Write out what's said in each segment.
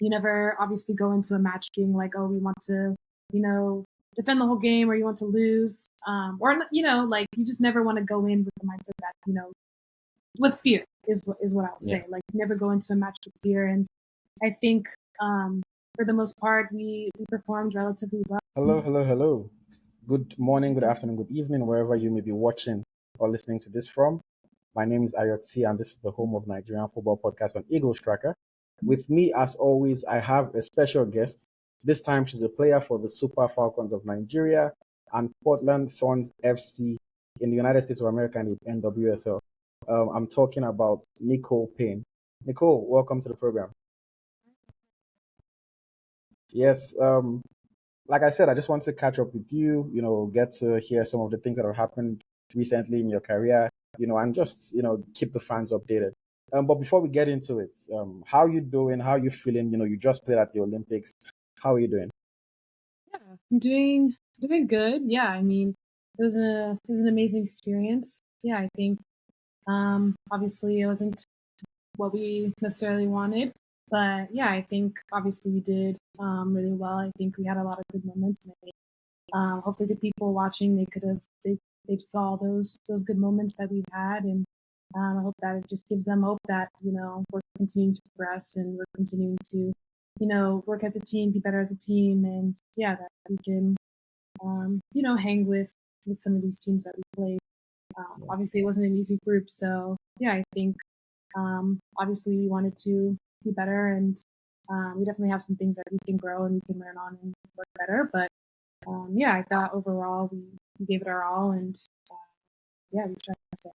You never obviously go into a match being like, oh, we want to, defend the whole game or you want to lose. Or, like you just never want to go in with the mindset that, with fear is what I'll say. Like never go into a match with fear. And I think for the most part, we performed relatively well. Hello. Good morning, good afternoon, good evening, wherever you may be watching or listening to this from. My name is Ayotsi, and this is the home of Nigerian Football Podcast on Eagles Tracker. With me, as always, I have a special guest. This time, she's a player for the Super Falcons of Nigeria and Portland Thorns FC in the United States of America and the NWSL. I'm talking about Nicole Payne. Nicole, welcome to the program. Yes, like I said, I just want to catch up with you, get to hear some of the things that have happened recently in your career, and just, keep the fans updated. But before we get into it, how you doing? How you feeling? You just played at the Olympics. How are you doing? Yeah, I'm doing good. Yeah, I mean, it was an amazing experience. Yeah, I think obviously it wasn't what we necessarily wanted, but yeah, I think obviously we did really well. I think we had a lot of good moments. And I think, hopefully the people watching they saw those good moments that we've had, and I hope that it just gives them hope that we're continuing to progress and we're continuing to work as a team, be better as a team, and yeah, that we can hang with some of these teams that we played. Obviously, it wasn't an easy group, so yeah, I think obviously we wanted to be better, and we definitely have some things that we can grow and we can learn on and work better. But yeah, I thought overall we gave it our all, and yeah, we tried to say.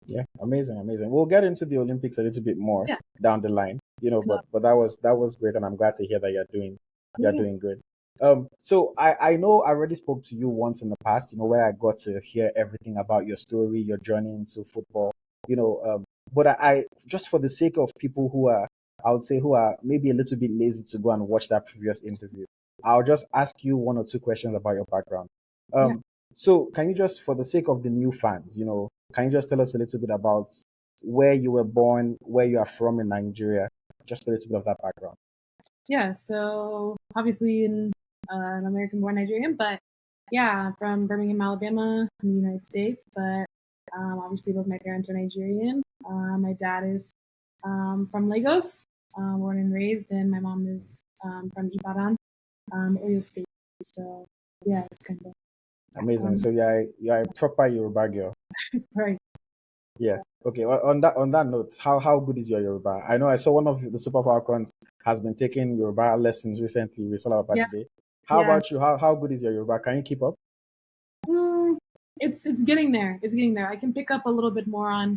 Yeah, amazing. We'll get into the Olympics a little bit more down the line, but that was great, and I'm glad to hear that you're doing good. So I know I already spoke to you once in the past, where I got to hear everything about your story, your journey into football, but I just for the sake of people who are, I would say, who are maybe a little bit lazy to go and watch that previous interview, I'll just ask you one or two questions about your background. So can you just, for the sake of the new fans, can you just tell us a little bit about where you were born, where you are from in Nigeria, just a little bit of that background? Yeah, so obviously an American-born Nigerian, but yeah, from Birmingham, Alabama, in the United States. But obviously both my parents are Nigerian. My dad is from Lagos, born and raised, and my mom is from Ibadan, Oyo State. So yeah, it's kind of amazing. So you're a proper Yoruba girl. right. Yeah. Okay. On that note, how good is your Yoruba? I know I saw one of the Super Falcons has been taking Yoruba lessons recently. We saw about today. How about you? How good is your Yoruba? Can you keep up? It's getting there. It's getting there. I can pick up a little bit more on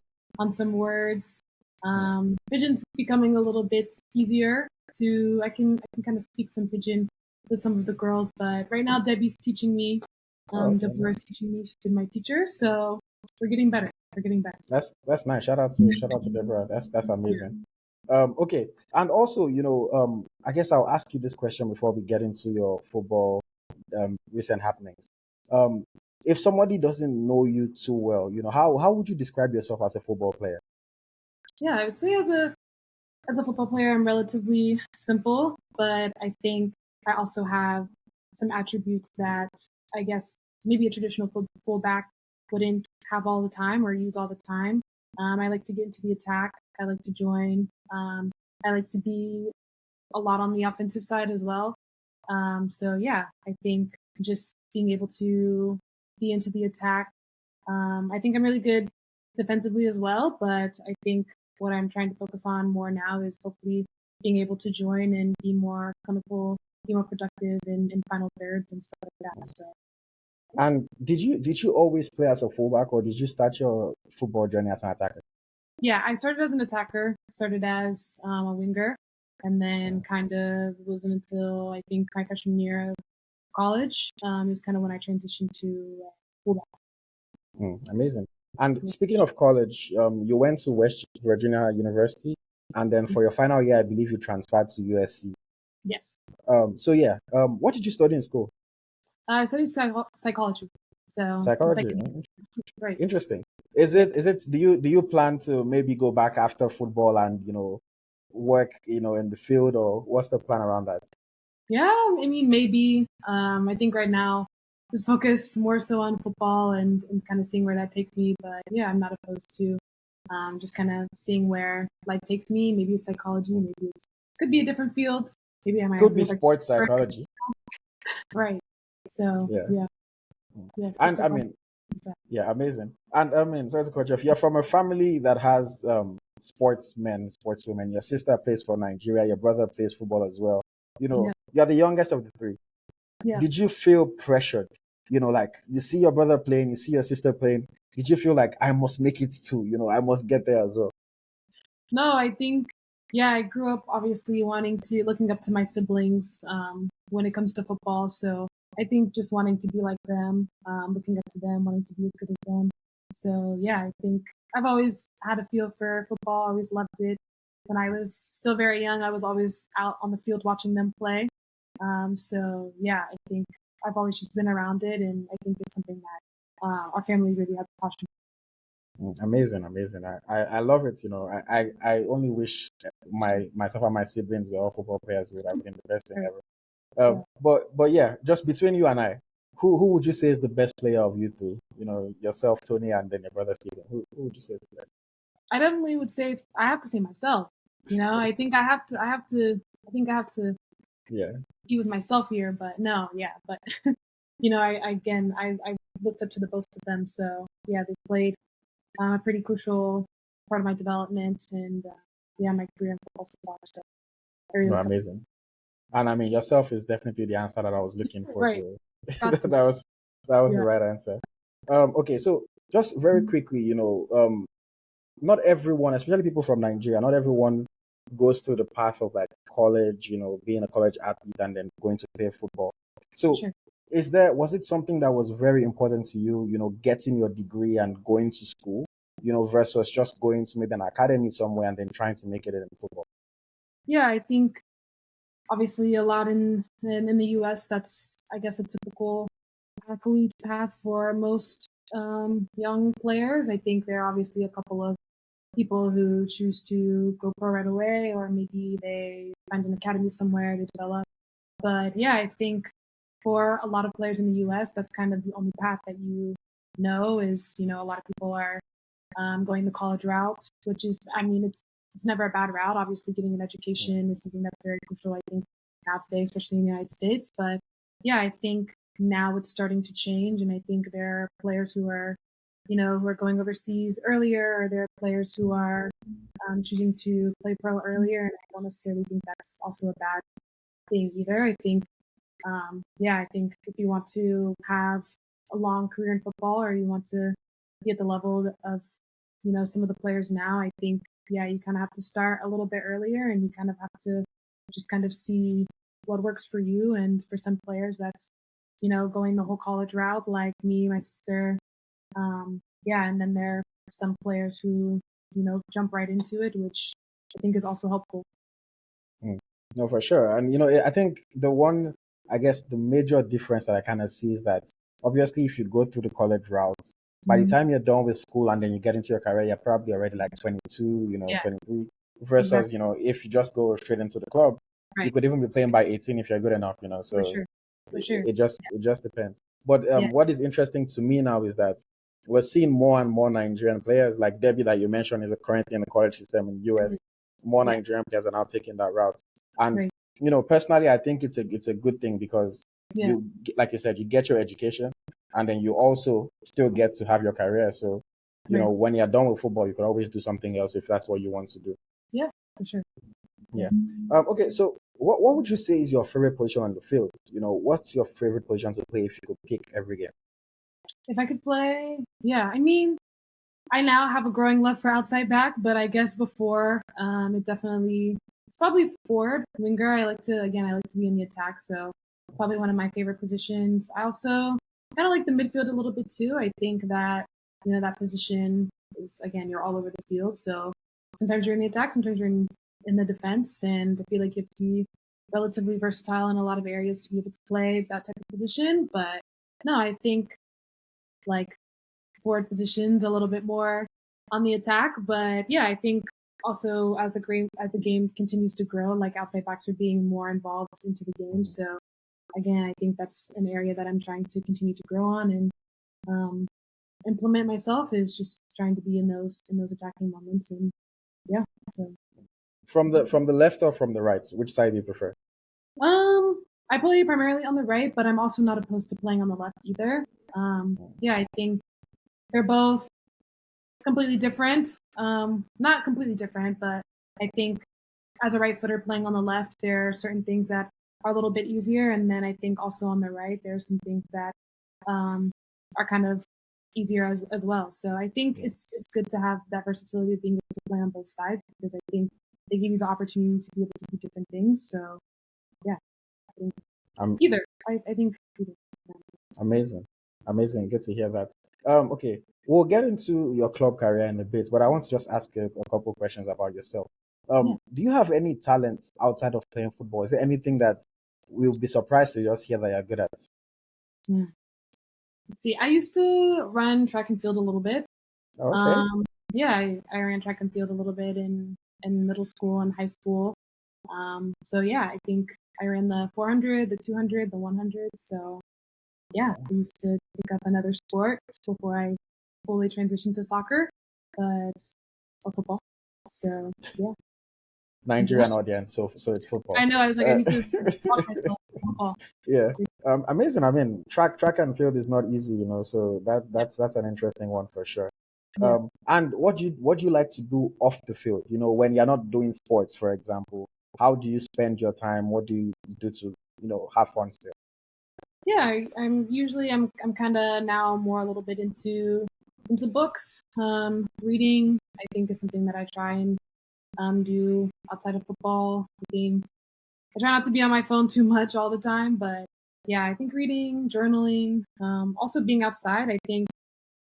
some words. Pidgin's becoming a little bit easier to. I can kind of speak some Pidgin with some of the girls, but right now Debbie's teaching me. Deborah's teaching me. She's been my teacher, so we're getting better. We're getting better. That's nice. Shout out to Deborah. That's amazing. Okay, and also, I guess I'll ask you this question before we get into your football recent happenings. If somebody doesn't know you too well, how would you describe yourself as a football player? Yeah, I would say as a football player, I'm relatively simple, but I think I also have some attributes that I guess maybe a traditional fullback wouldn't have all the time or use all the time. I like to get into the attack. I like to join. I like to be a lot on the offensive side as well. So yeah, I think just being able to be into the attack. I think I'm really good defensively as well, but I think what I'm trying to focus on more now is hopefully being able to join and be more clinical, be more productive in final thirds and stuff like that. So. And did you always play as a fullback, or did you start your football journey as an attacker? Yeah, I started as an attacker, started as a winger, and then kind of wasn't until I think my freshman year of college is kind of when I transitioned to fullback. Amazing. And speaking of college, you went to West Virginia University, and then for your final year, I believe you transferred to USC. Yes. So yeah, what did you study in school? I studied psychology. So psychology, right. Interesting. Is it? Do you plan to maybe go back after football and work, in the field, or what's the plan around that? Yeah, I mean, maybe. I think right now just focused more so on football and kind of seeing where that takes me. But yeah, I'm not opposed to just kind of seeing where life takes me. Maybe it's psychology. Maybe could be a different field. Maybe I might have Could to be go back. sports psychology. Right. So Yeah. yeah, yeah, sports And I psychology. mean, yeah, amazing. And I mean, sorry to cut you off. You're from a family that has sportsmen, sportswomen. Your sister plays for Nigeria. Your brother plays football as well. Yeah, You're the youngest of the three. yeah. Did you feel pressured? Like you see your brother playing, you see your sister playing. Did you feel like I must make it too? I must get there as well. No, I think, yeah, I grew up obviously looking up to my siblings when it comes to football. So I think just wanting to be like them, looking up to them, wanting to be as good as them. So yeah, I think I've always had a feel for football. I always loved it. When I was still very young, I was always out on the field watching them play. So yeah, I think I've always just been around it, and I think it's something that our family really has a passion. Amazing, amazing. I love it. I only wish myself and my siblings were all football players. It would have been the best thing For. ever. Yeah. But yeah, just between you and I, who would you say is the best player of you three? Yourself, Tony, and then your brother Steven. Who would you say is the best? I definitely would say I have to say myself. I think I have to. I think I have to Yeah. be with myself here. But no, yeah. But I looked up to the both of them. So yeah, they played a pretty crucial part of my development and yeah, my career in football so far. So I really No, look up to amazing. And I mean, yourself is definitely the answer that I was looking them. for. Right. So Got that to. was that was the Yeah. right answer. Okay, so just very quickly, not everyone, especially people from Nigeria, not everyone goes through the path of like college, being a college athlete and then going to play football. So Sure. was it something that was very important to you, getting your degree and going to school, versus just going to maybe an academy somewhere and then trying to make it in football? Yeah, I think obviously a lot in the U.S. That's I guess a typical athlete path for most young players. I think there are obviously a couple of people who choose to go pro right away, or maybe they find an academy somewhere to develop. But yeah, I think for a lot of players in the U.S., that's kind of the only path that is a lot of people are going the college route, which is, I mean, it's never a bad route. Obviously, getting an education is something that's very crucial, I think, now today, especially in the United States. But yeah, I think now it's starting to change, and I think there are players who are going overseas earlier, or there are players who are choosing to play pro earlier, and I don't necessarily think that's also a bad thing either. I think, yeah, I think if you want to have a long career in football, or you want to be at the level of some of the players now, I think, yeah, you kind of have to start a little bit earlier, and you kind of have to just kind of see what works for you. And for some players, that's going the whole college route, like me, my sister. Yeah, and then there are some players who jump right into it, which I think is also helpful. Mm. No, for sure. And I think I guess the major difference that I kind of see is that obviously if you go through the college route, by the Mhm. time you're done with school and then you get into your career, you're probably already like 22, Yeah, 23, versus, exactly. if you just go straight into the club, you Right. could even be playing by 18 if you're good enough, For so sure. For it, sure. it just depends. But Yeah. what is interesting to me now is that we're seeing more and more Nigerian players, like Debbie that you mentioned is currently in the college system in the US. More Yeah. Nigerian players are now taking that route. And Right. personally, I think it's a good thing because Yeah. like you said, you get your education and then you also still get to have your career. So, Right. when you're done with football, you can always do something else if that's what you want to do. Yeah. For sure. Yeah. Okay. So, what would you say is your favorite position on the field? What's your favorite position to play if you could pick every game? If I could play, yeah. I mean, I now have a growing love for outside back, but I guess before, it's probably forward winger. I like to be in the attack, so probably one of my favorite positions. I also kind of like the midfield a little bit too. I think that that position is, again, you're all over the field, so sometimes you're in the attack, sometimes you're in the defense, and I feel like you have to be relatively versatile in a lot of areas to be able to play that type of position. But no, I think like forward positions a little bit more on the attack. But yeah, I think also as the game continues to grow, like outside backs are being more involved into the game. So again, I think that's an area that I'm trying to continue to grow on and implement myself, is just trying to be in those attacking moments. And yeah, so From the left or from the right, which side do you prefer? I play primarily on the right, but I'm also not opposed to playing on the left either. Yeah, I think they're both completely different. Not completely different, but I think as a right footer playing on the left, there are certain things that are a little bit easier, and then I think also on the right, there are some things that are kind of easier as well. So I think it's good to have that versatility of being able to play on both sides, because I think they give you the opportunity to be able to do different things. So yeah, I think either. I think either. Amazing. Good to hear that. Okay, we'll get into your club career in a bit, but I want to just ask a couple questions about yourself. Do you have any talent outside of playing football? Is there anything that we'll be surprised to just hear that you're good at? Yeah. Let's see. I used to run track and field a little bit. Okay. Yeah, I ran track and field a little bit in middle school and high school. So yeah, I think I ran the 400, the 200, the 100. So yeah, I used to pick up another sport before I fully transitioned to soccer, or football. So yeah. Nigerian audience, so it's football. I know. I was like, I need to talk myself football. Yeah. Amazing. I mean, track and field is not easy, you know. So that's an interesting one for sure. Yeah. And what do you like to do off the field? You know, when you're not doing sports, for example, how do you spend your time? What do you do to have fun still? Yeah, I'm kind of now more a little bit into books. Reading, I think, is something that I try and do outside of football. I try not to be on my phone too much all the time, but yeah, I think reading, journaling, also being outside. I think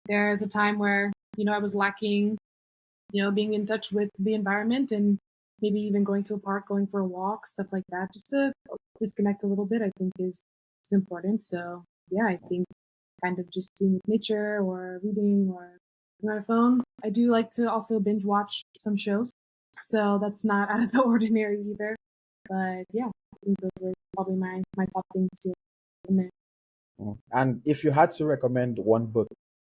there's a time where I was lacking, being in touch with the environment, and maybe even going to a park, going for a walk, stuff like that, just to disconnect a little bit, I think is important. So yeah, I think kind of just being with nature or reading or on my phone. I do like to also binge watch some shows, so that's not out of the ordinary either. But yeah, I think those are probably my top things too in there. And if you had to recommend one book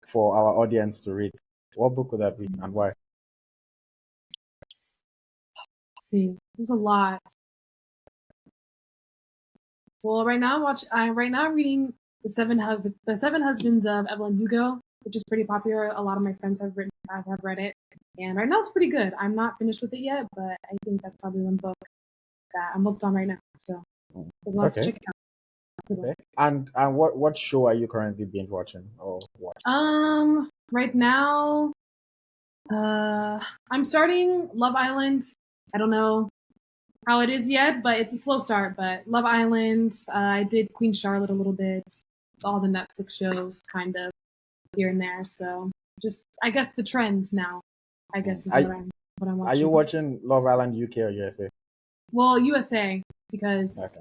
for our audience to read, what book would that be and why? Let's see, there's a lot. Well, right now I'm reading the Seven Husbands of Evelyn Hugo, which is pretty popular. A lot of my friends have read it, and right now it's pretty good. I'm not finished with it yet, but I think that's probably one book that I'm hooked on right now. So there's a lot to check out. Okay. And what show are you currently binge watching or watching? Right now, I'm starting Love Island. I don't know how it is yet, but it's a slow start. But Love Island, I did Queen Charlotte a little bit, all the Netflix shows kind of here and there. So just, I guess, the trends now, I guess, is what I'm watching. Are you watching Love Island UK or USA? Well, USA, because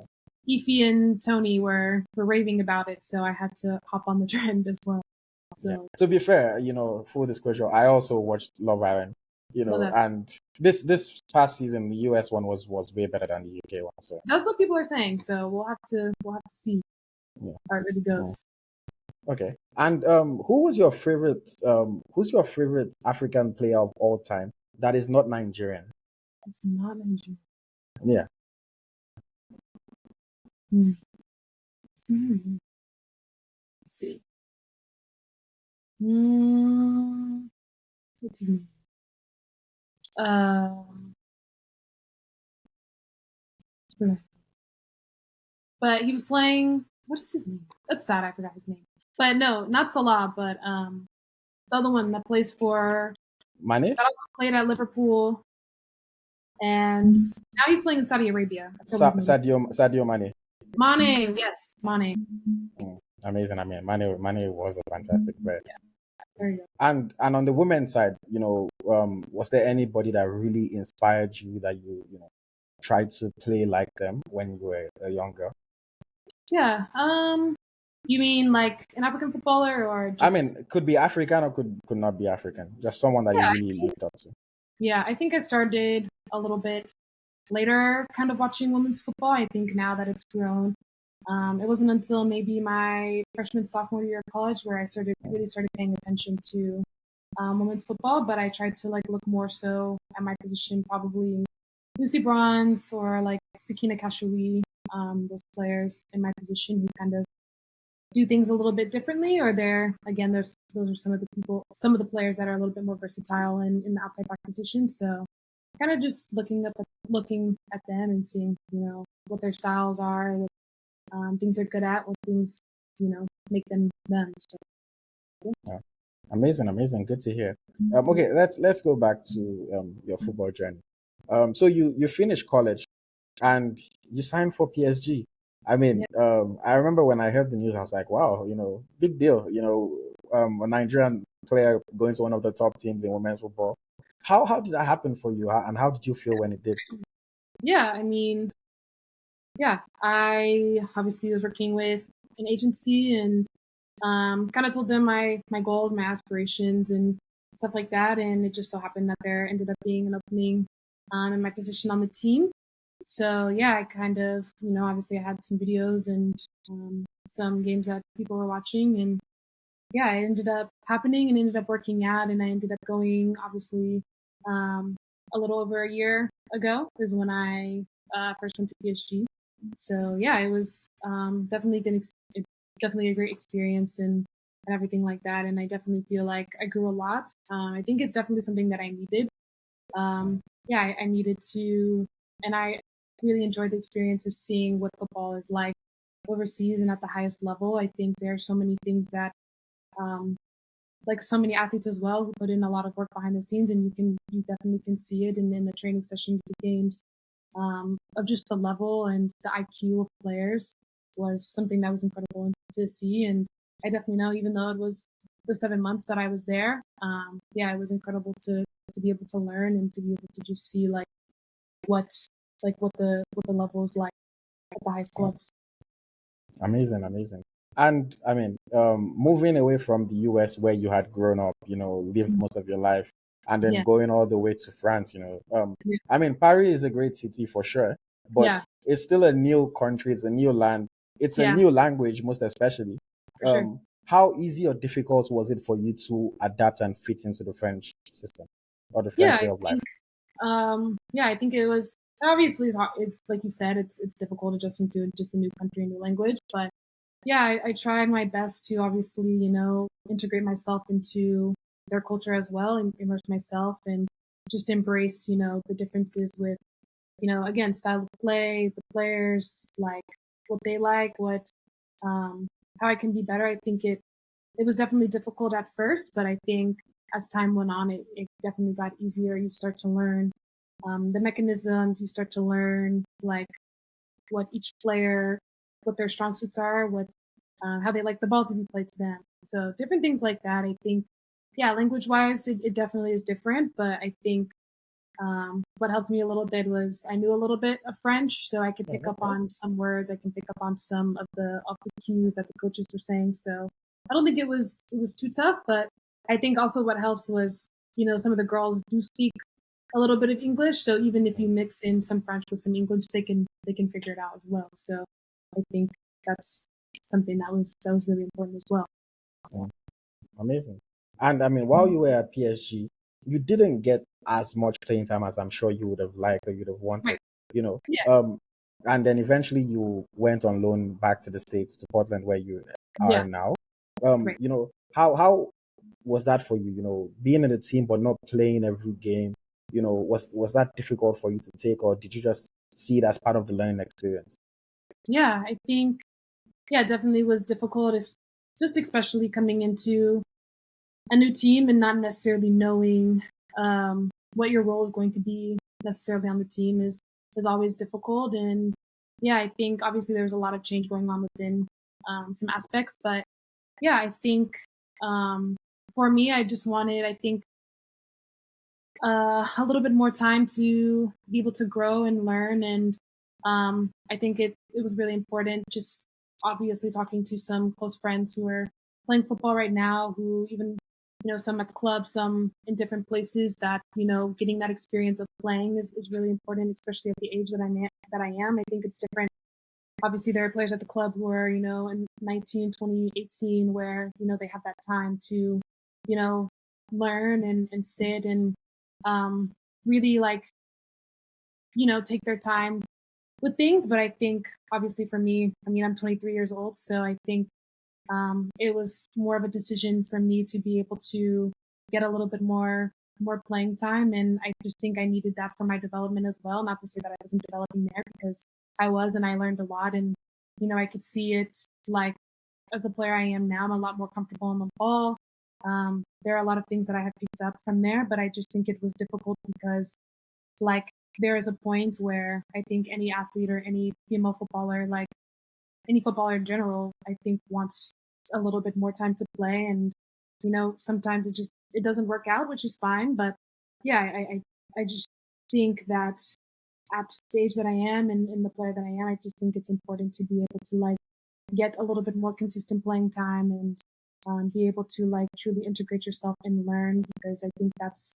Ify and Tony were raving about it, so I had to hop on the trend as well. So yeah. To be fair, full disclosure, I also watched Love Island. And this past season, the US one was way better than the UK one. So that's what people are saying. So we'll have to see how it really goes. Okay. And who's your favorite African player of all time that is not Nigerian? It's not Nigerian. Yeah. Let's see. What's his name? But he was playing. What is his name? That's sad. I forgot his name. But no, not Salah. But the other one that plays for Mane. That also played at Liverpool, and now he's playing in Saudi Arabia. Sadio Mane. Mane, yes, Mane. Amazing. I mean, Mane was a fantastic player. Yeah. There you go. And on the women's side, was there anybody that really inspired you that you tried to play like them when you were a young girl? Yeah. You mean like an African footballer or just... I mean, it could be African or could not be African. Just someone that you really looked up to. Yeah, I think I started a little bit later kind of watching women's football. I think now that it's grown. It wasn't until maybe my freshman, sophomore year of college where I really started paying attention to women's football, but I tried to like look more so at my position, probably Lucy Bronze or like Sakina Kashawi, those players in my position who kind of do things a little bit differently, or those are some of the players that are a little bit more versatile in the outside back position. So kind of just looking at them and seeing what their styles are, what things they're good at, what things make them them. So, Yeah. Amazing, amazing. Good to hear. Okay, let's go back to your football journey. So you finished college and you signed for PSG. I mean, yeah, I remember when I heard the news, I was like, wow, big deal. A Nigerian player going to one of the top teams in women's football. How did that happen for you, and how did you feel when it did? yeah. I mean, yeah, I obviously was working with an agency and kind of told them my goals, my aspirations, and stuff like that. And it just so happened that there ended up being an opening in my position on the team. So yeah, I kind of obviously I had some videos and some games that people were watching, and yeah, it ended up happening and ended up working out, and I ended up going obviously a little over a year ago is when I first went to PSG. So yeah, it was definitely a great experience and everything like that. And I definitely feel like I grew a lot. I think it's definitely something that I needed. Yeah, I needed to, and I really enjoyed the experience of seeing what football is like overseas and at the highest level. I think there are so many things that, um, like so many athletes as well, who put in a lot of work behind the scenes, and you definitely can see it in the training sessions, the games, of just the level and the IQ of players was something that was incredible to see. And I definitely know, even though it was the 7 months that I was there, yeah, it was incredible to be able to learn and to be able to just see what what the level is like at the highest clubs. Amazing, amazing. And I mean, moving away from the US where you had grown up, lived most of your life, and then Yeah, going all the way to France, yeah, I mean, Paris is a great city for sure, but yeah, it's still a new country, it's a new land, it's a yeah, new language, most especially. for sure. How easy or difficult was it for you to adapt and fit into the French system or the Yeah, French way of life? yeah, I think it was obviously it's hard. It's like you said, it's difficult adjusting to just a new country, new language. But yeah, I tried my best to obviously integrate myself into their culture as well and immerse myself and just embrace the differences with again style of play, the players, like what they like, um, how I can be better. I think it was definitely difficult at first, but I think as time went on, it definitely got easier. You start to learn the mechanisms. You start to learn like what each player, what their strong suits are, what how they like the ball to be played to them. So different things like that. I think, yeah, language wise, it definitely is different. But I think what helped me a little bit was I knew a little bit of French, so I could pick up on some words. I can pick up on some of the cues that the coaches were saying. So I don't think it was too tough, but I think also what helps was some of the girls do speak a little bit of English, so even if you mix in some French with some English, they can figure it out as well. So I think that's something that was really important as well. Yeah, amazing. And I mean, while you were at PSG, you didn't get as much playing time as I'm sure you would have liked or you'd have wanted, Right. you know. Yeah. And then eventually you went on loan back to the States, to Portland, where you are Yeah. now. Right. How was that for you? Being in the team but not playing every game. Was that difficult for you to take, or did you just see it as part of the learning experience? Yeah. I think yeah, it definitely was difficult. It's just especially coming into a new team and not necessarily knowing what your role is going to be necessarily on the team is always difficult. And yeah, I think obviously there's a lot of change going on within some aspects, but yeah, I think um, for me, I just wanted, I think, a little bit more time to be able to grow and learn. And I think it was really important. Just obviously talking to some close friends who are playing football right now, who even some at the club, some in different places, that, getting that experience of playing is really important, especially at the age that I am. I think it's different. Obviously, there are players at the club who are, in 19, 20, 18, where, they have that time to, learn and sit and really like, take their time with things. But I think obviously for me, I mean, I'm 23 years old, so I think it was more of a decision for me to be able to get a little bit more playing time, and I just think I needed that for my development as well. Not to say that I wasn't developing there, because I was, and I learned a lot, and I could see it, like, as the player I am now. I'm a lot more comfortable on the ball. There are a lot of things that I have picked up from there, but I just think it was difficult because, like, there is a point where I think any athlete or any female footballer, like any footballer in general, I think wants a little bit more time to play, and sometimes it doesn't work out, which is fine. But yeah, I just think that at the age that I am, and the player that I am, I just think it's important to be able to, like, get a little bit more consistent playing time, and be able to, like, truly integrate yourself and learn, because I think that's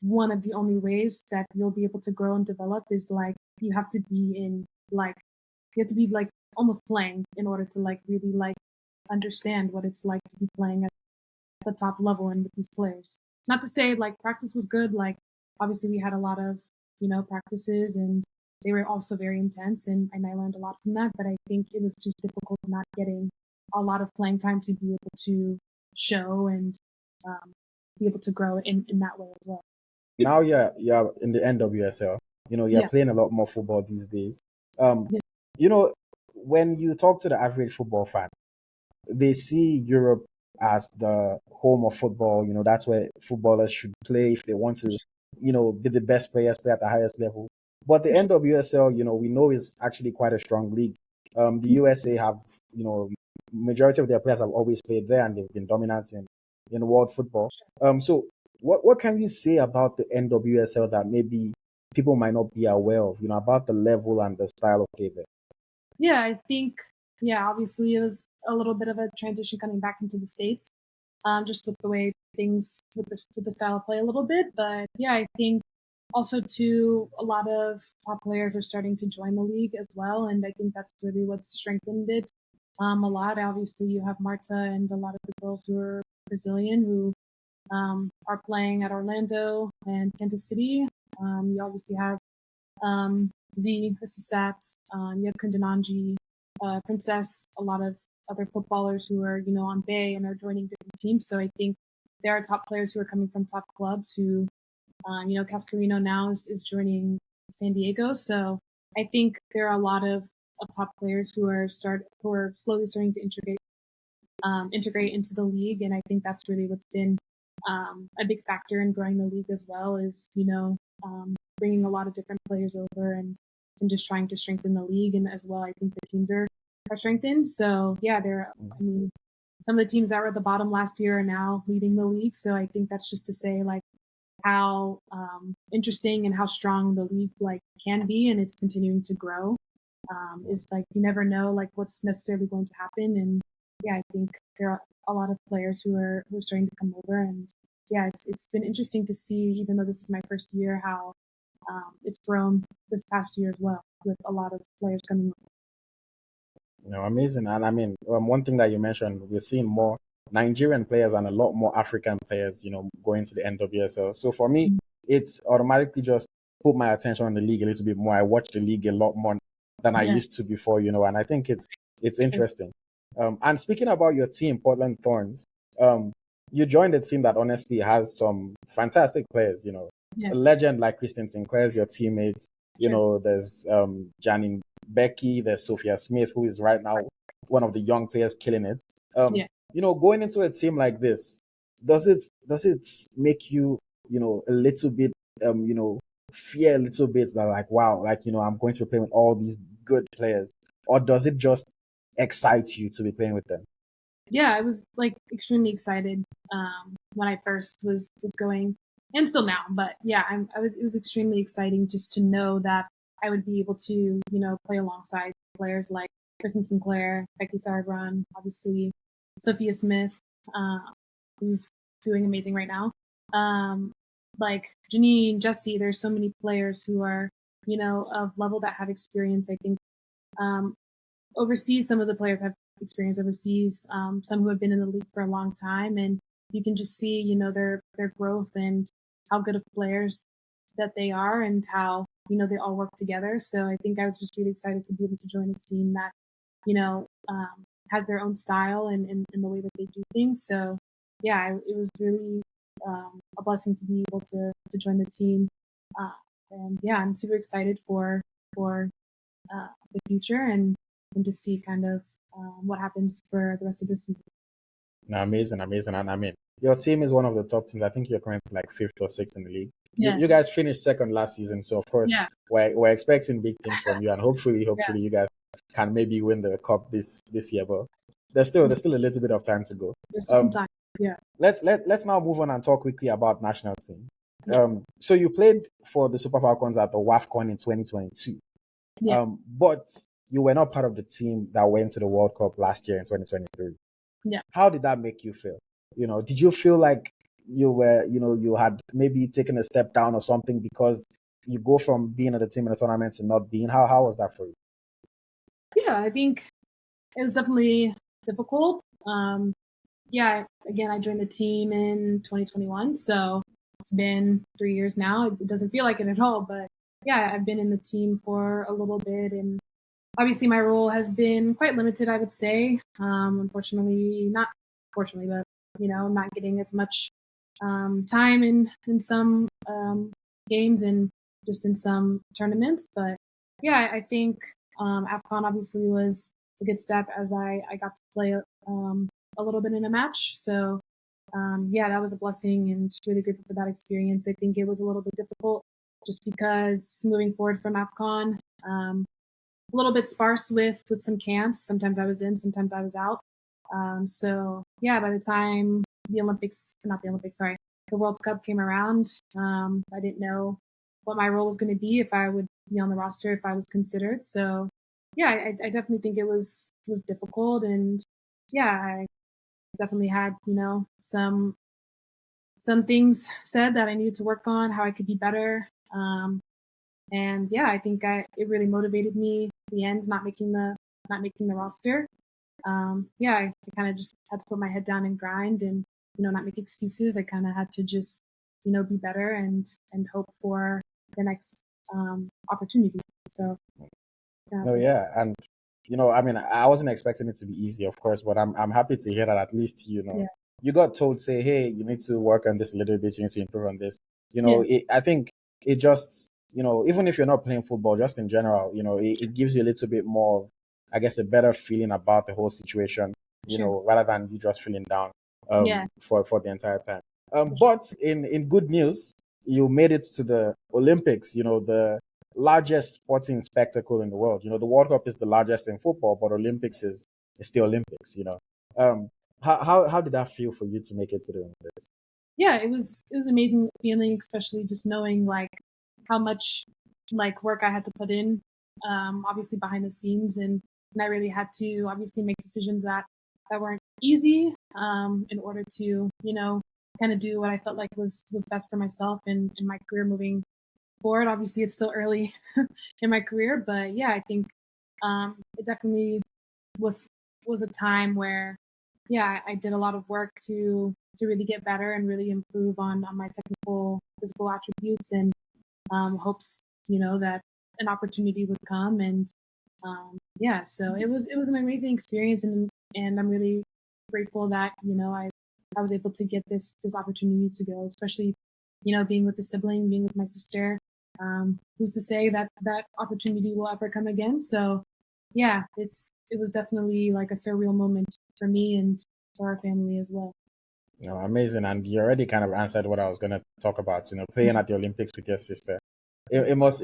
one of the only ways that you'll be able to grow and develop, is like you have to be in, like, you have to be, like, almost playing in order to, like, really, like, understand what it's like to be playing at the top level and with these players. Not to say, like, practice was good. Like, obviously we had a lot of, practices, and they were also very intense, and I learned a lot from that. But I think it was just difficult not getting a lot of playing time to be able to show and be able to grow in that way as well. Now you're in the NWSL. You're Yeah. playing a lot more football these days. Yeah. You know, when you talk to the average football fan, they see Europe as the home of football. That's where footballers should play if they want to, be the best players, play at the highest level. But the NWSL, we know is actually quite a strong league. The USA have, majority of their players have always played there, and they've been dominant in world football. So what can you say about the NWSL that maybe people might not be aware of, about the level and the style of play there? Yeah, I think, yeah, obviously it was a little bit of a transition coming back into the States, just with the way things, with the style of play a little bit. But yeah, I think also too, a lot of top players are starting to join the league as well, and I think that's really what's strengthened it a lot. Obviously, you have Marta and a lot of the girls who are Brazilian, who are playing at Orlando and Kansas City. You obviously have um, Z, Sat, you have Kundananji, Princess, a lot of other footballers who are, on Bay and are joining different teams. So I think there are top players who are coming from top clubs who, Cascarino now is joining San Diego. So I think there are a lot of top players who are slowly starting to integrate into the league, and I think that's really what's been a big factor in growing the league as well. Is bringing a lot of different players over, and just trying to strengthen the league, and as well, I think the teams are strengthened. So yeah, I mean, some of the teams that were at the bottom last year are now leading the league. So I think that's just to say, like, how interesting and how strong the league, like, can be, and it's continuing to grow. Is, like, you never know, like, what's necessarily going to happen. And yeah, I think there are a lot of players who are starting to come over, and yeah, it's been interesting to see, even though this is my first year, how it's grown this past year as well, with a lot of players coming over. Amazing. And I mean, one thing that you mentioned, we're seeing more Nigerian players and a lot more African players, going to the NWSL. So for me, it's automatically just put my attention on the league a little bit more. I watch the league a lot more than I Yeah. used to before, and I think it's interesting. And speaking about your team, Portland Thorns, you joined a team that honestly has some fantastic players, Yeah. a legend like Kristen Sinclair's your teammates. There's Janine Becky, there's Sophia Smith, who is right now one of the young players killing it. Yeah. Going into a team like this, does it make you, a little bit, fear a little bit that, like, wow, like, I'm going to be playing with all these good players, or does it just excite you to be playing with them? Yeah, I was, like, extremely excited when I first was going, and still now. But yeah, it was extremely exciting just to know that I would be able to, play alongside players like Kristen Sinclair, Becky Sargron, obviously Sophia Smith, who's doing amazing right now. Like Janine, Jesse, there's so many players who are, of level that have experience. I think overseas, some of the players have experience overseas, some who have been in the league for a long time, and you can just see, their growth and how good of players that they are and how, they all work together. So I think I was just really excited to be able to join a team that, has their own style and the way that they do things. So yeah, it was really a blessing to be able to join the team. And yeah, I'm super excited for the future and to see kind of what happens for the rest of the season. No, amazing. And I mean, your team is one of the top teams. I think you're currently like fifth or sixth in the league. Yeah. You guys finished second last season, so of course we're expecting big things from you, and hopefully you guys can maybe win the cup this year. But there's still a little bit of time to go. There's some time. Yeah. Let's now move on and talk quickly about national team. Yeah. So you played for the Super Falcons at the WAFCON in 2022. Yeah. But you were not part of the team that went to the World Cup last year in 2023. Yeah. How did that make you feel? Did you feel like you were, you had maybe taken a step down or something because you go from being at the team in the tournament to not being? How was that for you? Yeah, I think it was definitely difficult. Again, I joined the team in 2021, so it's been 3 years now. It doesn't feel like it at all, but yeah, I've been in the team for a little bit, and obviously my role has been quite limited, I would say. Unfortunately, not fortunately, but not getting as much time in some games and just in some tournaments. But yeah, I think AFCON obviously was a good step as I got to play a little bit in a match. So that was a blessing and really grateful for that experience. I think it was a little bit difficult just because moving forward from AFCON, a little bit sparse with some camps. Sometimes I was in, sometimes I was out. So yeah, by the time the World Cup came around, I didn't know what my role was going to be, if I would be on the roster, if I was considered. So yeah, I definitely think it was difficult, and yeah, I definitely had some things said that I needed to work on, how I could be better. And yeah, I think it really motivated me at the end, not making the roster. I kind of just had to put my head down and grind and not make excuses. I kind of had to just be better and hope for the next opportunity. So and I mean, I wasn't expecting it to be easy, of course, but I'm happy to hear that at least you got told, say, hey, you need to work on this a little bit, you need to improve on this. I think it just even if you're not playing football, just in general, it gives you a little bit more of, I guess, a better feeling about the whole situation, rather than you just feeling down for the entire time. But in good news, you made it to the Olympics, the largest sporting spectacle in the world. The World Cup is the largest in football, but Olympics is the Olympics, How did that feel for you to make it to the Olympics? Yeah, it was an amazing feeling, especially just knowing like how much like work I had to put in, obviously behind the scenes, and I really had to obviously make decisions that weren't easy, in order to kind of do what I felt like was best for myself and my career moving forward. Obviously, it's still early in my career, but yeah, I think it definitely was a time where I did a lot of work to really get better and really improve on my technical physical attributes, and hopes that an opportunity would come. And so it was an amazing experience, and I'm really grateful that I was able to get this opportunity to go, especially being with a sibling, being with my sister. Who's to say that opportunity will ever come again? So yeah, it was definitely like a surreal moment for me and for our family as well. Amazing. And you already kind of answered what I was going to talk about, playing at the Olympics with your sister. It must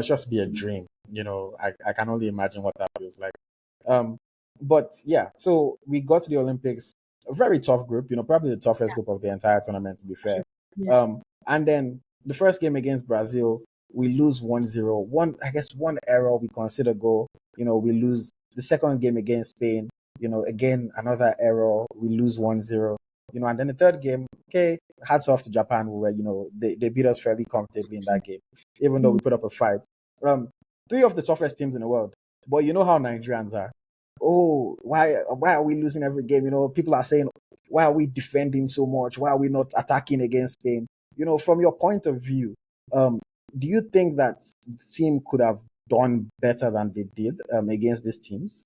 just be a dream. I can only imagine what that feels like. But yeah, so we got to the Olympics, a very tough group, probably the toughest group of the entire tournament, to be fair. Yeah. And then the first game against Brazil, we lose 1-0. One error, we consider goal. We lose the second game against Spain. Again, another error, we lose 1-0. And then the third game, okay, hats off to Japan, where they beat us fairly comfortably in that game, even though we put up a fight. Three of the toughest teams in the world, but you know how Nigerians are. Oh, why are we losing every game? People are saying, why are we defending so much? Why are we not attacking against Spain? From your point of view, do you think that the team could have done better than they did against these teams?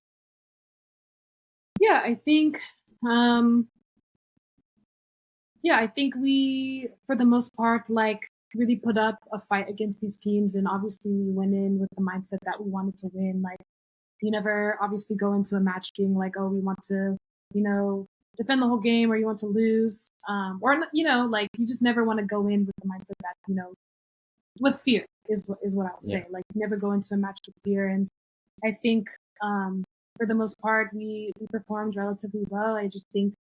Yeah, I think we, for the most part, like really put up a fight against these teams, and obviously we went in with the mindset that we wanted to win. Like, you never obviously go into a match being like, oh, we want to, defend the whole game, or you want to lose, or like you just never want to go in with the mindset that with fear is what I'll say. Like, never go into a match with fear, and I think for the most part we performed relatively well. I just think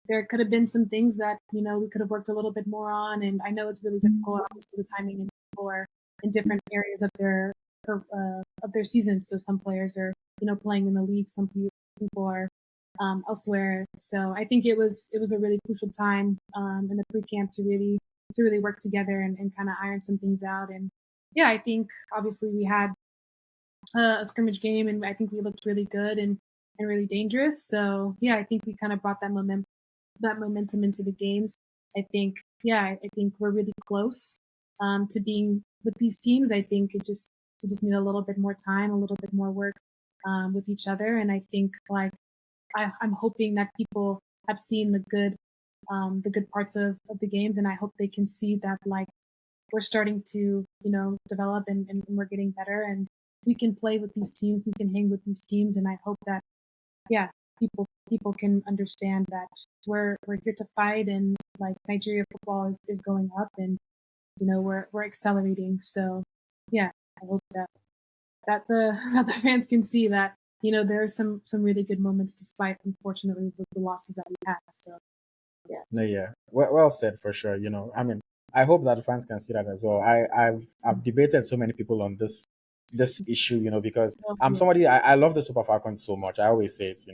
there could have been some things that we could have worked a little bit more on, and I know it's really difficult, obviously, the timing, and people are in different areas of their season. So some players are playing in the league, some people are elsewhere. So I think it was a really crucial time in the pre-camp to really work together and kind of iron some things out. And yeah, I think obviously we had a scrimmage game, and I think we looked really good and really dangerous. So yeah, I think we kind of brought that momentum into the games. I think we're really close to being with these teams. I think we just need a little bit more time, a little bit more work with each other. And I think I'm hoping that people have seen the good parts of the games, and I hope they can see that we're starting to develop, and we're getting better, and we can play with these teams, we can hang with these teams, and I hope that people can understand that we're here to fight, and Nigeria football is going up, and we're accelerating. So yeah, I hope that the fans can see that there are some really good moments despite, unfortunately, the losses that we had. So yeah. No, yeah. Well said, for sure. I mean, I hope that fans can see that as well. I've debated so many people on this issue, because I'm somebody, I love the Super Falcons so much. I always say it's,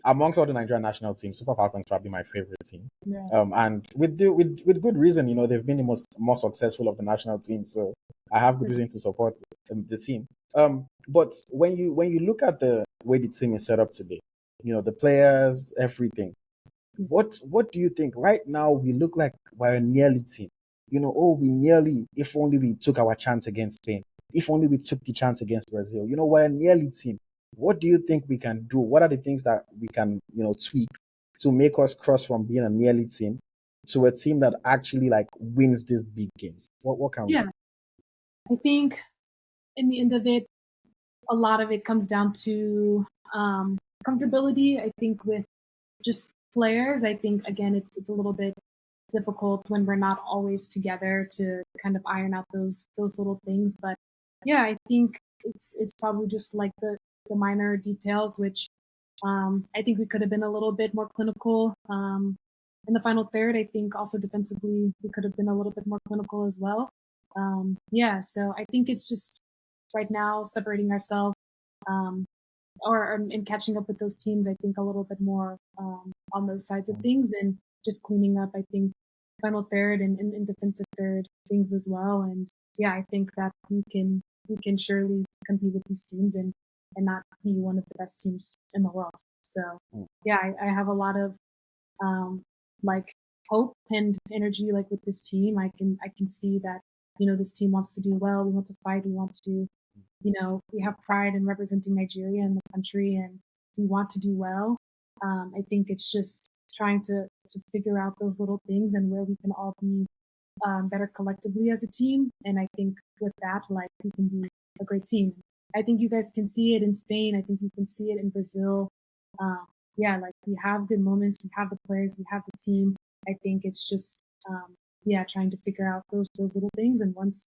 amongst all the Nigerian national teams, Super Falcons probably my favorite team. Yeah. And with good reason, they've been the more successful of the national teams, so I have good reason to support the team. But when you look at the way the team is set up today, the players, everything, what do you think? Right now, we look like we're a nearly team. We nearly, if only we took our chance against Spain, if only we took the chance against Brazil, we're a nearly team. What do you think we can do? What are the things that we can, tweak to make us cross from being a nearly team to a team that actually wins these big games? What can we do? I think in the end of it, a lot of it comes down to comfortability. I think with just players, I think again it's a little bit difficult when we're not always together to kind of iron out those little things. But yeah, I think it's probably just the minor details, which I think we could have been a little bit more clinical in the final third. I think also defensively we could have been a little bit more clinical as well. Yeah, so I think it's just right now separating ourselves and catching up with those teams. I think a little bit more on those sides of things, and just cleaning up, I think, final third and defensive third things as well. And yeah, I think that we can surely compete with these teams and not be one of the best teams in the world. So yeah, I have a lot of hope and energy with this team. I can see that this team wants to do well. We want to fight. We want to we have pride in representing Nigeria and the country, and we want to do well. I think it's just trying to figure out those little things and where we can all be better collectively as a team. And I think with that, we can be a great team. I think you guys can see it in Spain. I think you can see it in Brazil. Yeah, we have good moments. We have the players. We have the team. I think it's just trying to figure out those little things. And once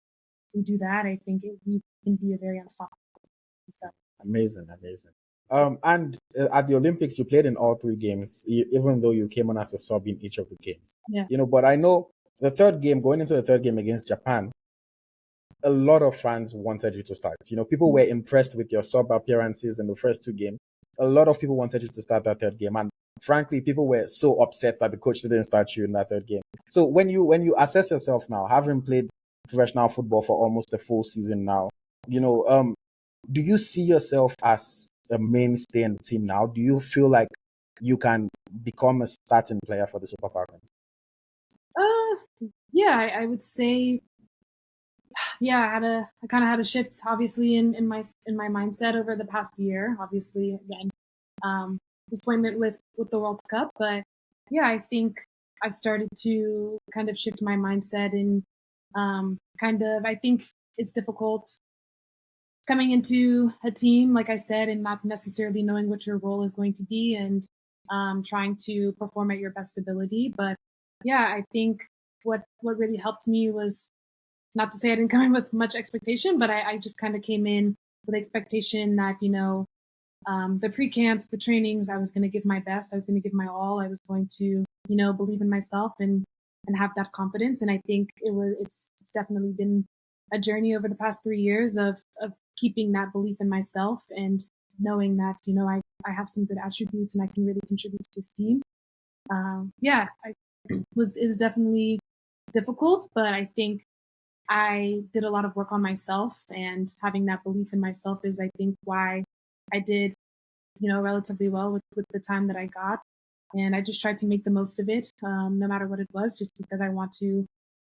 we do that, I think we can be a very unstoppable. So. Amazing. And at the Olympics, you played in all three games, even though you came on as a sub in each of the games. Yeah. But I know going into the third game against Japan, a lot of fans wanted you to start. People were impressed with your sub appearances in the first two games. A lot of people wanted you to start that third game. And frankly, people were so upset that the coach didn't start you in that third game. So when you assess yourself now, having played professional football for almost a full season now, do you see yourself as a mainstay in the team now? Do you feel like you can become a starting player for the Super Falcons? Yeah, I would say, yeah, I kind of had a shift, obviously, in my mindset over the past year. Obviously, again, disappointment with the World Cup, but yeah, I think I've started to kind of shift my mindset and I think it's difficult coming into a team, like I said, and not necessarily knowing what your role is going to be and trying to perform at your best ability. But yeah, I think what really helped me was, not to say I didn't come in with much expectation, but I just kind of came in with expectation that, the pre-camps, the trainings, I was going to give my best. I was going to give my all. I was going to, believe in myself and have that confidence. And I think it's definitely been a journey over the past 3 years of keeping that belief in myself and knowing that, I have some good attributes and I can really contribute to this team. It was definitely difficult, but I think I did a lot of work on myself, and having that belief in myself is, I think, why I did, relatively well with the time that I got. And I just tried to make the most of it, no matter what it was, just because I want to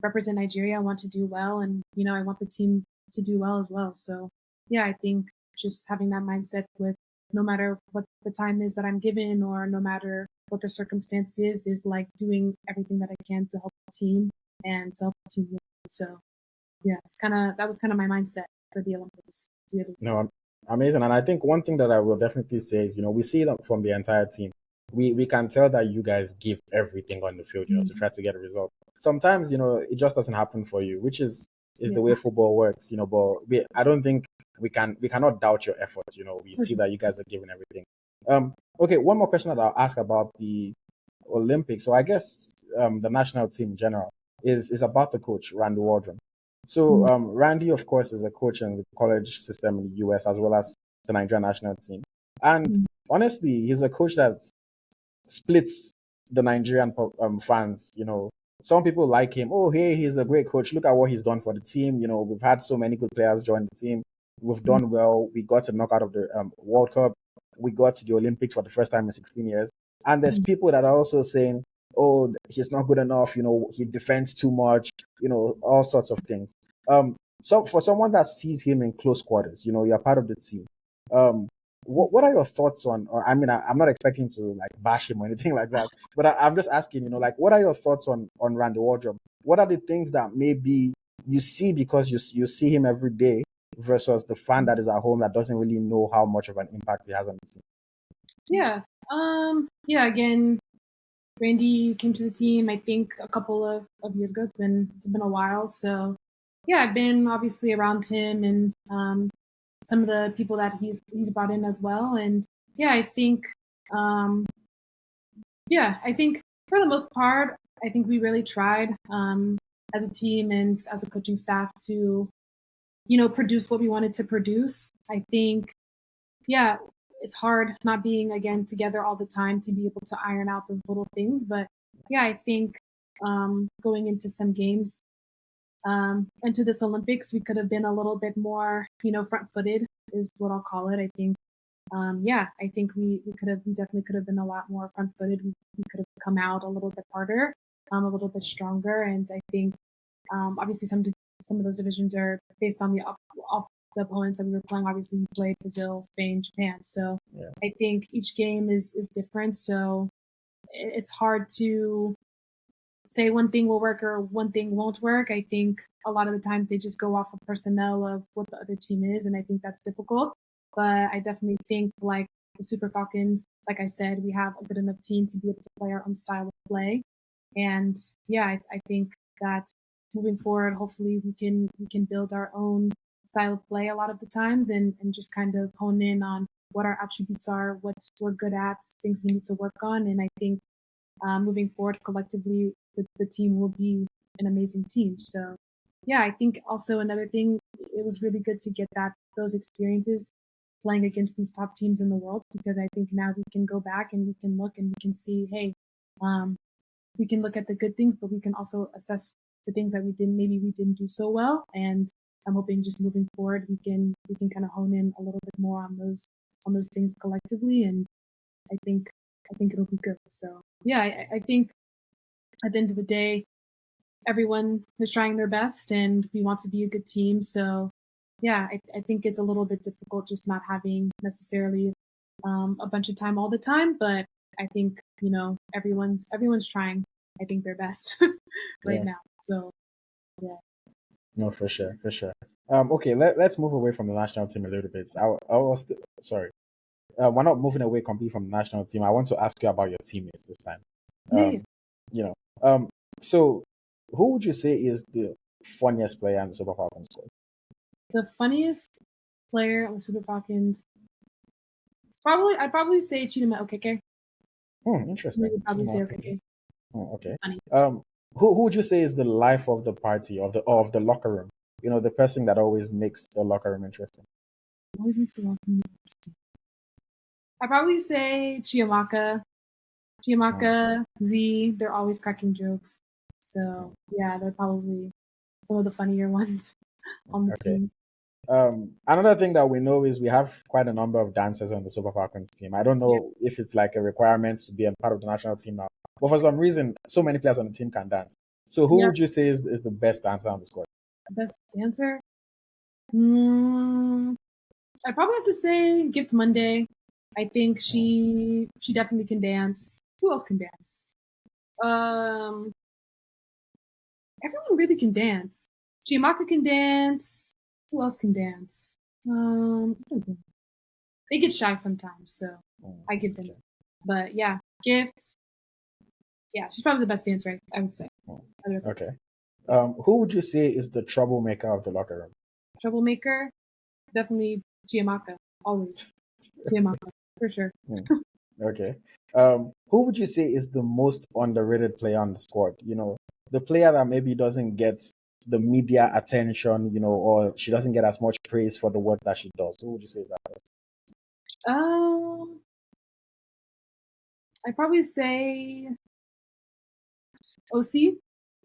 represent Nigeria. I want to do well, and, I want the team to do well as well. So, yeah, I think just having that mindset with no matter what the time is that I'm given or no matter what the circumstance is like doing everything that I can to help the team and to help the team win. So, yeah, that was kind of my mindset for the Olympics. No, amazing. And I think one thing that I will definitely say is, we see that from the entire team. We can tell that you guys give everything on the field, to try to get a result. Sometimes, it just doesn't happen for you, which is the way football works, but I don't think we cannot doubt your effort. We see that you guys are giving everything. Okay, one more question that I'll ask about the Olympics. So I guess the national team in general is about the coach, Randy Waldrum. So Randy, of course, is a coach in the college system in the US as well as the Nigerian national team. And honestly, he's a coach that splits the Nigerian fans. Some people like him. Oh, hey, he's a great coach. Look at what he's done for the team. We've had so many good players join the team. We've done well. We got to knock out of the World Cup. We got to the Olympics for the first time in 16 years. And there's people that are also saying, oh, he's not good enough. He defends too much. All sorts of things. So for someone that sees him in close quarters, you're part of the team. What are your thoughts on? Or I mean, I'm not expecting to like bash him or anything like that, but I'm just asking, like, what are your thoughts on Randy Waldrum? What are the things that maybe you see because you see him every day versus the fan that is at home that doesn't really know how much of an impact he has on the team? Yeah. Again, Randy came to the team, I think, a couple of years ago. It's been a while. So, yeah, I've been obviously around him and some of the people that he's brought in as well. And yeah, I think for the most part, I think we really tried as a team and as a coaching staff to, produce what we wanted to produce. I think, yeah, it's hard not being, again, together all the time to be able to iron out those little things. But yeah, I think going into some games, into this Olympics, we could have been a little bit more, front-footed is what I'll call it. I think, I think we definitely could have been a lot more front-footed. We could have come out a little bit harder, a little bit stronger. And I think, obviously, some of those divisions are based on the opponents that we were playing. Obviously, we played Brazil, Spain, Japan. So yeah. I think each game is different. So it's hard to say one thing will work or one thing won't work. I think a lot of the time they just go off of personnel of what the other team is, and I think that's difficult. But I definitely think, like the Super Falcons, like I said, we have a good enough team to be able to play our own style of play. And yeah, I think that moving forward, hopefully we can build our own style of play a lot of the times and just kind of hone in on what our attributes are, what we're good at, things we need to work on. And I think moving forward collectively, the team will be an amazing team. So yeah, I think also another thing, it was really good to get those experiences playing against these top teams in the world, because I think now we can go back and we can look and we can see, hey, we can look at the good things, but we can also assess the things that we didn't do so well. And I'm hoping just moving forward, we can kind of hone in a little bit more on those things collectively. And I think it'll be good. So yeah, I think at the end of the day, everyone is trying their best and we want to be a good team. So yeah, I think it's a little bit difficult just not having necessarily a bunch of time all the time, but I think, everyone's trying, I think, their best right now. So yeah. No, for sure, for sure. Okay, let's move away from the national team a little bit. I was sorry. We're not moving away completely from the national team. I want to ask you about your teammates this time. Yeah. You know, um, so who would you say is the funniest player in the Super Falcons squad? The funniest player on the Super Falcons, I'd probably say Chidima Okeke. Interesting. I would probably say Okeke. Okay. Funny. Who would you say is the life of the party, of the locker room? The person that always makes the locker room interesting. Always makes the locker room interesting. I'd probably say Chiamaka, Z. They're always cracking jokes. So yeah, they're probably some of the funnier ones on the team. Another thing that we know is we have quite a number of dancers on the Super Falcons team. I don't know if it's like a requirement to be a part of the national team now, but for some reason, so many players on the team can dance. So who would you say is the best dancer on the squad? Best dancer? I'd probably have to say Gift Monday. I think she definitely can dance. Who else can dance? Everyone really can dance. Chiamaka can dance. Who else can dance? They get shy sometimes, so I give them. But yeah, Gift. Yeah, she's probably the best dancer, I would say. Okay. Who would you say is the troublemaker of the locker room? Troublemaker? Definitely Chiamaka. Always. Chiamaka, for sure. Okay. Who would you say is the most underrated player on the squad? The player that maybe doesn't get the media attention, or she doesn't get as much praise for the work that she does. Who would you say is that person? I'd probably say OC,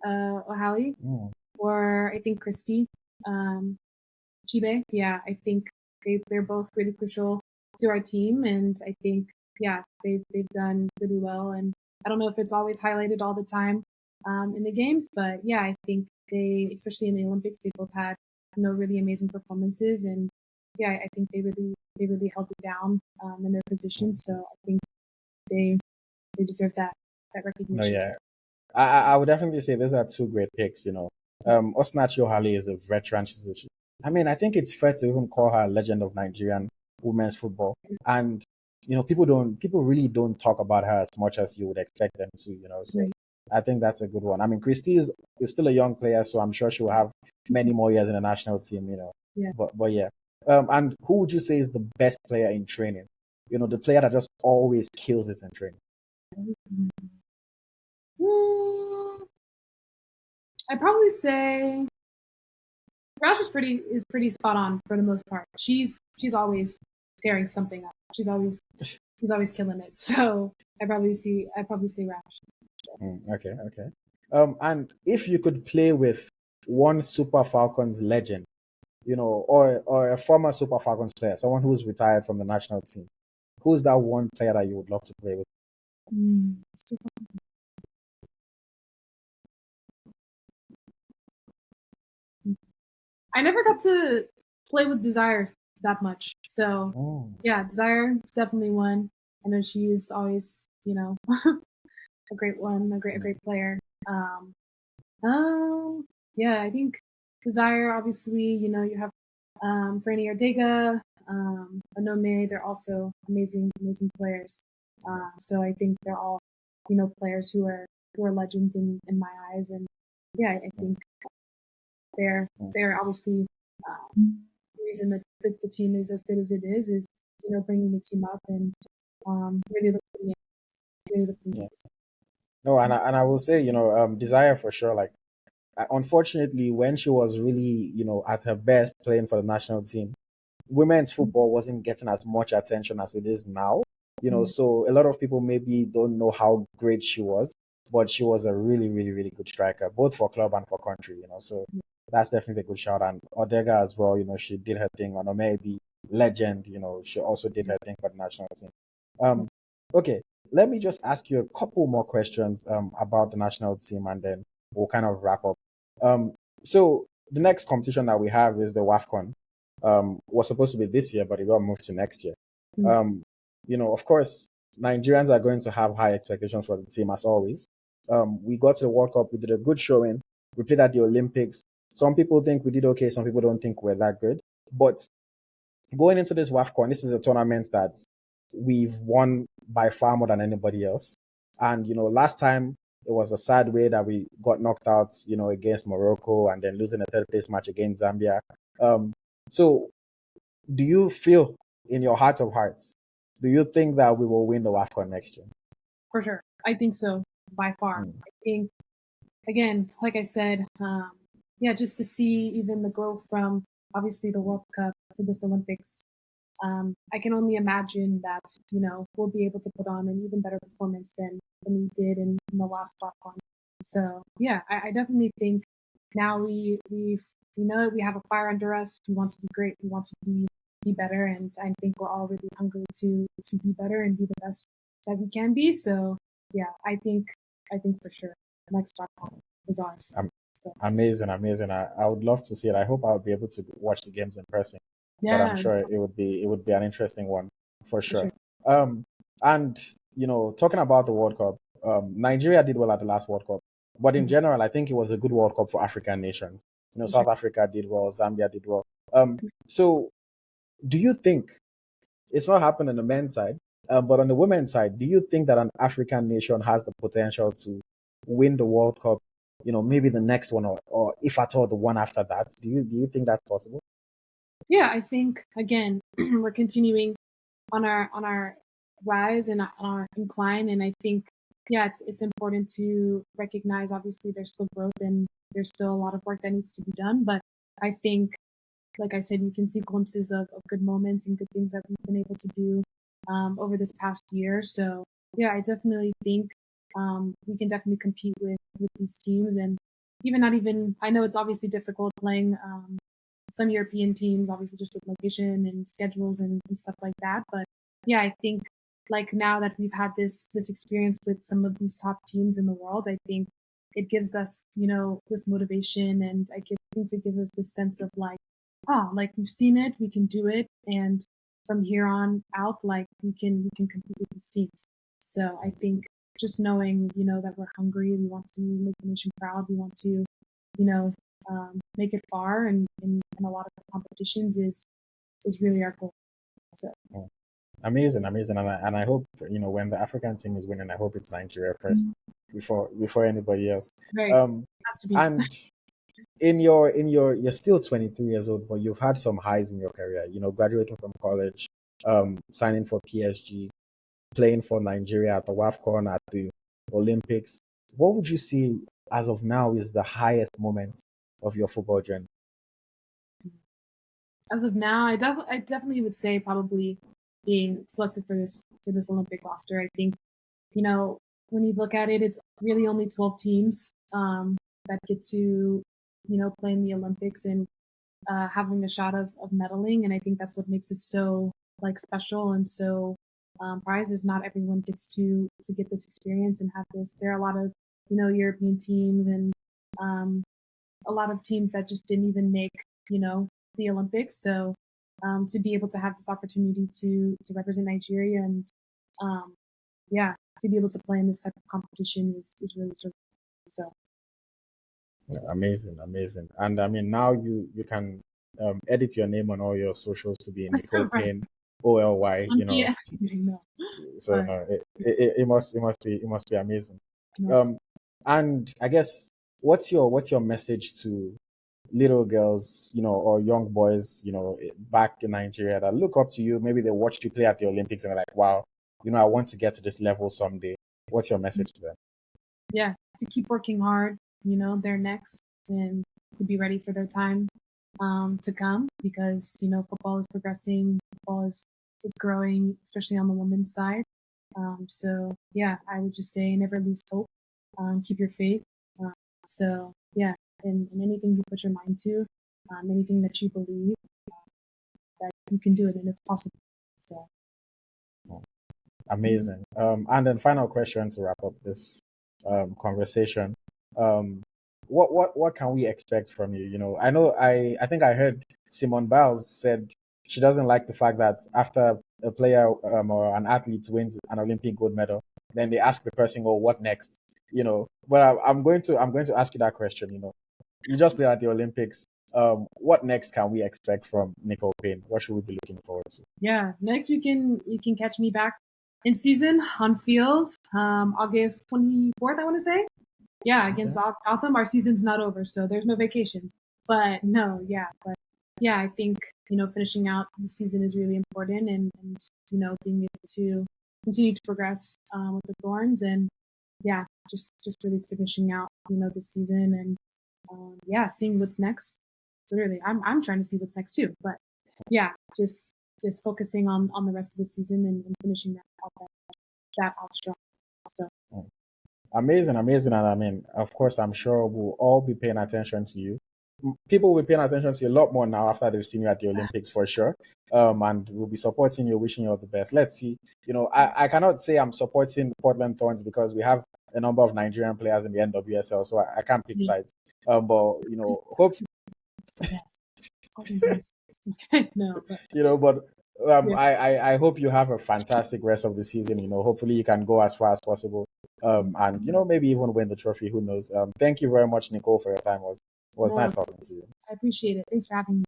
O'Halley, or I think Christy, Chibe. Yeah, I think they're both really crucial to our team, and I think they've done really well. And I don't know if it's always highlighted all the time in the games, but yeah, I think they, especially in the Olympics, they both had really amazing performances, and yeah, I think they really held it down in their position. So I think they deserve that recognition. No, yeah. I would definitely say those are two great picks. Osinachi O'Halley is a veteran. I think it's fair to even call her a legend of Nigerian women's football. And people really don't talk about her as much as you would expect them to. So right. I think that's a good one. Christy is still a young player, so I'm sure she will have many more years in the national team. Yeah. But yeah. And who would you say is the best player in training? The player that just always kills it in training. I'd probably say Roush is pretty spot on for the most part. She's always tearing something up. She's always killing it. So I probably say Roush. Okay. And if you could play with one Super Falcons legend, or a former Super Falcons player, someone who's retired from the national team, who's that one player that you would love to play with? I never got to play with Desire that much. So yeah, Desire is definitely one. I know she is always, a great one, a great player. Yeah, I think Desire, obviously, you have Franny Ortega, Anome, they're also amazing players. So I think they're all, players who are legends in my eyes. And yeah, I think they're obviously the reason that the team is as good as it is bringing the team up and really looking at. No, and I will say, Desire for sure. Like, unfortunately, when she was really, at her best playing for the national team, women's football wasn't getting as much attention as it is now. So a lot of people maybe don't know how great she was, but she was a really, really, really good striker, both for club and for country. So that's definitely a good shout. And Odega as well. She did her thing on maybe legend. She also did her thing for the national team. Okay, let me just ask you a couple more questions about the national team, and then we'll kind of wrap up. So the next competition that we have is the WAFCON. Was supposed to be this year, but it got moved to next year. Of course, Nigerians are going to have high expectations for the team as always. We got to the World Cup, we did a good showing. We played at the Olympics. Some people think we did okay, some people don't think we're that good. But going into this WAFCON, this is a tournament that we've won by far more than anybody else. And, last time it was a sad way that we got knocked out, against Morocco and then losing a third place match against Zambia. So do you feel in your heart of hearts, do you think that we will win the WAFCON next year? For sure. I think so, by far. I think, again, like I said, just to see even the growth from obviously the World Cup to this Olympics, I can only imagine that, we'll be able to put on an even better performance than we did in the last WAFCON. So, yeah, I definitely think now we know we have a fire under us. We want to be great. We want to be better. And I think we're all really hungry to be better and be the best that we can be. So, yeah, I think for sure the next WAFCON is ours. Amazing. I would love to see it. I hope I'll be able to watch the games in person. Yeah, but I'm sure it would be an interesting one for sure. And talking about the World Cup, Nigeria did well at the last World Cup, but in general, I think it was a good World Cup for African nations. South Africa did well, Zambia did well. So do you think it's not happened on the men's side, but on the women's side, do you think that an African nation has the potential to win the World Cup? Maybe the next one, or if at all the one after that. Do you think that's possible? Yeah, I think again we're continuing on our rise and on our incline, and I think it's important to recognize obviously there's still growth and there's still a lot of work that needs to be done. But I think, like I said, you can see glimpses of good moments and good things that we've been able to do over this past year. So yeah, I definitely think we can definitely compete with these teams, and I know it's obviously difficult playing some European teams, obviously just with location and schedules and stuff like that. But yeah, I think like now that we've had this experience with some of these top teams in the world, I think it gives us, this motivation, and I think it gives us this sense of like, like we've seen it, we can do it, and from here on out, like we can compete with these teams. So I think just knowing, that we're hungry, we want to make the nation proud, we want to, make it far and in a lot of competitions is really our goal. So amazing, and I hope when the African team is winning, I hope it's Nigeria first before anybody else. Right. Has to be. And you're still 23 years old, but you've had some highs in your career. Graduating from college, signing for PSG, playing for Nigeria at the WAFCON, at the Olympics. What would you see as of now is the highest moment of your football journey? As of now, I definitely would say probably being selected for this Olympic roster. I think, when you look at it, it's really only 12 teams that get to, play in the Olympics and having a shot of medaling. And I think that's what makes it so like special and so prizes. Not everyone gets to get this experience and have this. There are a lot of, European teams and a lot of teams that just didn't even make, the Olympics. So to be able to have this opportunity to represent Nigeria and to be able to play in this type of competition is really sort of so. Amazing. And I mean, now you can edit your name on all your socials to be Nicole Payne, OLY. So no, it must be amazing. And I guess what's your message to little girls, or young boys, back in Nigeria that look up to you? Maybe they watched you play at the Olympics and they're like, wow, I want to get to this level someday. What's your message to them? Yeah, to keep working hard, they're next, and to be ready for their time. to come, because football is progressing, football is growing, especially on the women's side. So yeah, I would just say never lose hope. Keep your faith. So yeah, in anything you put your mind to, anything that you believe, that you can do it and it's possible. So Amazing. And then final question to wrap up this conversation. What can we expect from you? I know I think I heard Simone Biles said she doesn't like the fact that after a player or an athlete wins an Olympic gold medal, then they ask the person, "Oh, what next?" But I'm going to ask you that question. You just played at the Olympics. What next can we expect from Nicole Payne? What should we be looking forward to? yeah, next you can catch me back in season on field, August 24th, I want to say. Yeah, against Gotham. Our season's not over, so there's no vacations. But no, yeah, but yeah, I think finishing out the season is really important, and being able to continue to progress with the Thorns, and yeah, just really finishing out the season, and yeah, seeing what's next. Literally, I'm trying to see what's next too, but yeah, just focusing on the rest of the season, and finishing that out strong. So. Amazing, amazing. And I mean, of course, I'm sure we'll all be paying attention to you. People will be paying attention to you a lot more now after they've seen you at the Olympics for sure. And we'll be supporting you, wishing you all the best. Let's see. I cannot say I'm supporting Portland Thorns because we have a number of Nigerian players in the NWSL, so I can't pick sides. But hope No, but but yeah. I hope you have a fantastic rest of the season. Hopefully you can go as far as possible. And maybe even win the trophy. Who knows? Thank you very much, Nicole, for your time. It was nice talking to you. I appreciate it. Thanks for having me.